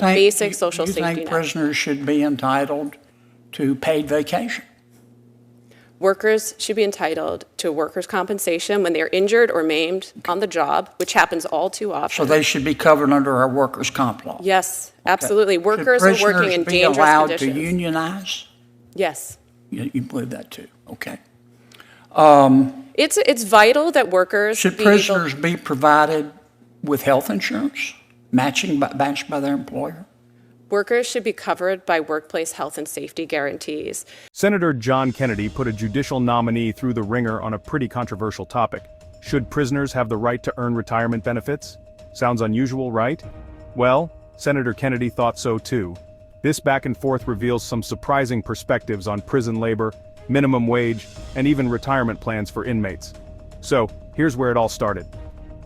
basic social You safety think net. prisoners should be entitled to paid vacation? Workers should be entitled to workers' compensation when they're injured or maimed on the job, which happens all too often. So they should be covered under our workers' comp law? Yes, absolutely. Workers are working in dangerous conditions. Should prisoners be allowed to unionize? Yes. You believe that too? Okay. It's vital that workers Should prisoners be provided with health insurance, matched by their employer? Workers should be covered by workplace health and safety guarantees. Senator John Kennedy put a judicial nominee through the ringer on a pretty controversial topic. Should prisoners have the right to earn retirement benefits? Sounds unusual, right? Well, Senator Kennedy thought so too. This back and forth reveals some surprising perspectives on prison labor, minimum wage, and even retirement plans for inmates. So, here's where it all started.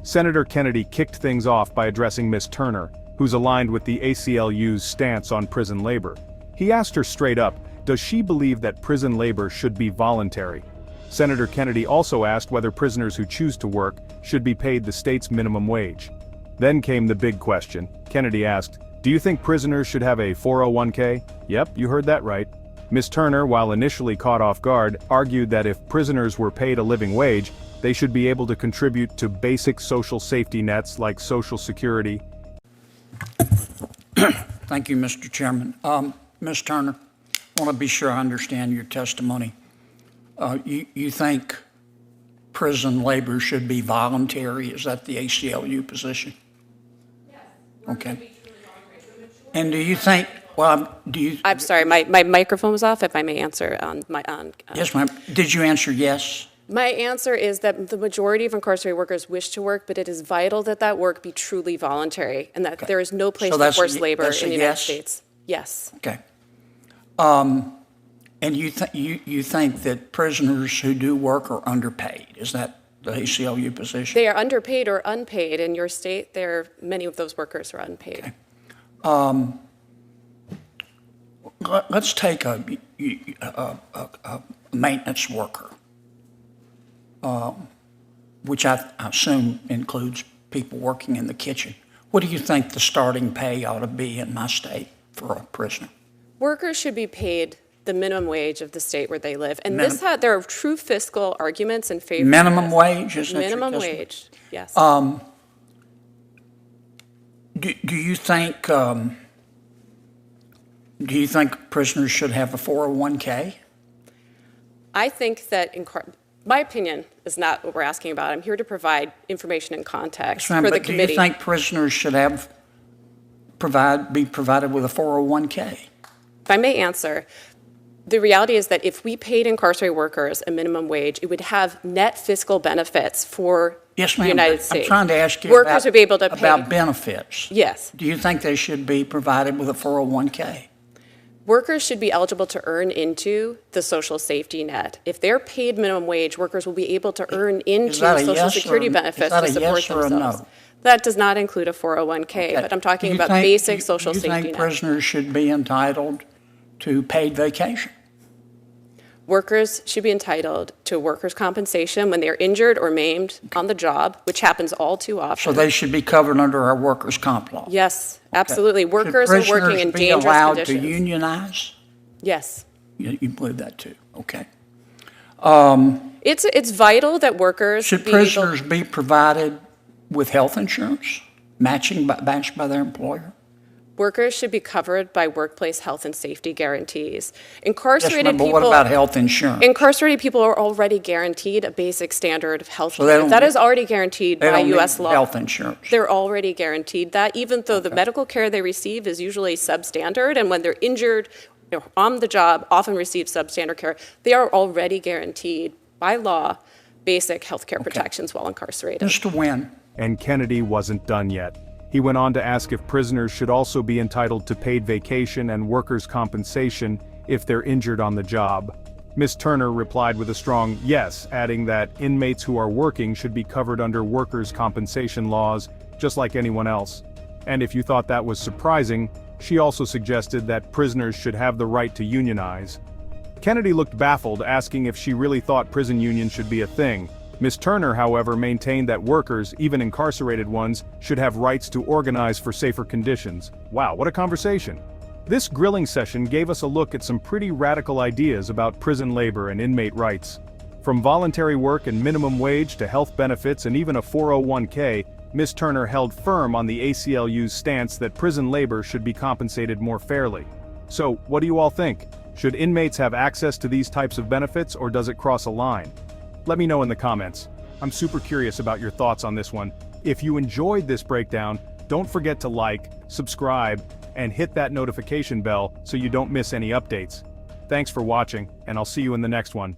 Senator Kennedy kicked things off by addressing Ms. Turner, who's aligned with the ACLU's stance on prison labor. He asked her straight up, does she believe that prison labor should be voluntary? Senator Kennedy also asked whether prisoners who choose to work should be paid the state's minimum wage. Then came the big question. Kennedy asked, do you think prisoners should have a 401k? Yep, you heard that right. Ms. Turner, while initially caught off guard, argued that if prisoners were paid a living wage, they should be able to contribute to basic social safety nets like Social Security. Thank you, Mr. Chairman. Ms. Turner, I want to be sure I understand your testimony. You think prison labor should be voluntary? Is that the ACLU position? Yes. Okay. And do you think, well, do you... I'm sorry, my microphone was off, if I may answer on my... Yes, ma'am. Did you answer yes? My answer is that the majority of incarcerated workers wish to work, but it is vital that that work be truly voluntary and that there is no place for forced labor in the United States. Yes. Okay. And you think that prisoners who do work are underpaid? Is that the ACLU position? They are underpaid or unpaid. In your state, many of those workers are unpaid. Okay. Let's take a maintenance worker, which I assume includes people working in the kitchen. What do you think the starting pay ought to be in my state for a prisoner? Workers should be paid the minimum wage of the state where they live. And there are true fiscal arguments in favor minimum of this. Wage? Is that minimum wage, yes. Do you think prisoners should have a 401k? I think that, my opinion is not what we're asking about. I'm here to provide information and context for the committee. Do you think prisoners should be provided with a 401k? If I may answer, the reality is that if we paid incarcerated workers a minimum wage, it would have net fiscal benefits for the United States. I'm trying to ask you workers would be able to pay. About benefits. Yes. Do you think they should be provided with a 401k? Workers should be eligible to earn into the social safety net. If they're paid minimum wage, workers will be able to earn into Social Security benefits to support themselves. No? That does not include a 401k, but I'm talking about basic social safety net. Do you think prisoners should be entitled to paid vacation? Workers should be entitled to workers' compensation when they're injured or maimed on the job, which happens all too often. So they should be covered under our workers' comp law? Yes, absolutely. Workers are working in dangerous conditions. Should prisoners be allowed to unionize? Yes. You believe that too? Okay. It's vital that workers should prisoners be provided with health insurance, matched by their employer? Workers should be covered by workplace health and safety guarantees. Incarcerated people. What about health insurance? Incarcerated people are already guaranteed a basic standard of health care. So that is already guaranteed by U.S. law. Health insurance. They're already guaranteed that, even though the medical care they receive is usually substandard, and when they're injured on the job, often receive substandard care. They are already guaranteed by law basic health care protections while incarcerated. Mr. Wynn. And Kennedy wasn't done yet. He went on to ask if prisoners should also be entitled to paid vacation and workers' compensation if they're injured on the job. Ms. Turner replied with a strong yes, adding that inmates who are working should be covered under workers' compensation laws, just like anyone else. And if you thought that was surprising, she also suggested that prisoners should have the right to unionize. Kennedy looked baffled, asking if she really thought prison unions should be a thing. Ms. Turner, however, maintained that workers, even incarcerated ones, should have rights to organize for safer conditions. Wow, what a conversation. This grilling session gave us a look at some pretty radical ideas about prison labor and inmate rights. From voluntary work and minimum wage to health benefits and even a 401k, Ms. Turner held firm on the ACLU's stance that prison labor should be compensated more fairly. So, what do you all think? Should inmates have access to these types of benefits, or does it cross a line? Let me know in the comments. I'm super curious about your thoughts on this one. If you enjoyed this breakdown, don't forget to like, subscribe, and hit that notification bell so you don't miss any updates. Thanks for watching, and I'll see you in the next one.